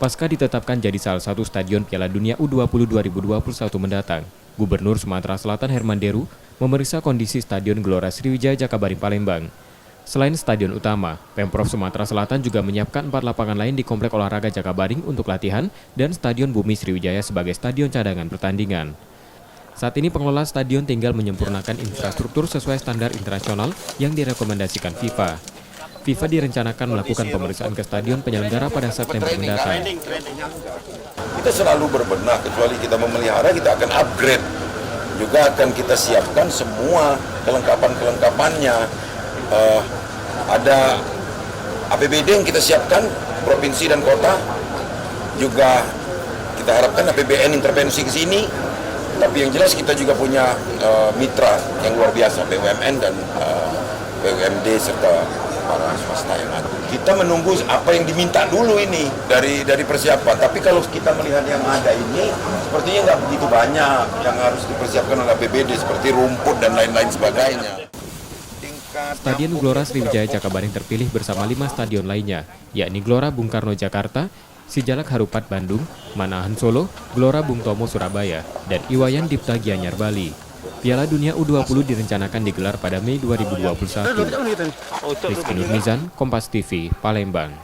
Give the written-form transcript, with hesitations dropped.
Pasca ditetapkan jadi salah satu stadion Piala Dunia U20 2021 mendatang, Gubernur Sumatera Selatan Herman Deru memeriksa kondisi Stadion Gelora Sriwijaya Jakabaring Palembang. Selain stadion utama, Pemprov Sumatera Selatan juga menyiapkan 4 lapangan lain di Komplek Olahraga Jakabaring untuk latihan dan Stadion Bumi Sriwijaya sebagai stadion cadangan pertandingan. Saat ini pengelola stadion tinggal menyempurnakan infrastruktur sesuai standar internasional yang direkomendasikan FIFA. FIFA direncanakan melakukan pemeriksaan ke stadion penyelenggara pada September mendatang. Kita selalu berbenah, kecuali kita memelihara, kita akan upgrade. Juga akan kita siapkan semua kelengkapan-kelengkapannya. Ada APBD yang kita siapkan, provinsi dan kota. Juga kita harapkan APBN intervensi ke sini. Tapi yang jelas kita juga punya mitra yang luar biasa, BUMN dan BUMD serta para swasta yang ada. Kita menunggu apa yang diminta dulu ini dari persiapan. Tapi kalau kita melihat yang ada ini, sepertinya nggak begitu banyak yang harus dipersiapkan oleh APBD seperti rumput dan lain-lain sebagainya. Stadion Gelora Sriwijaya Jakabaring terpilih bersama 5 stadion lainnya, yakni Gelora Bung Karno Jakarta, Sijalak Harupat Bandung, Manahan Solo, Gelora Bung Tomo Surabaya, dan Iwayan Dipta Gianyar Bali. Piala Dunia U20 direncanakan digelar pada Mei 2021. Rizky Nurmizan, Kompas TV, Palembang.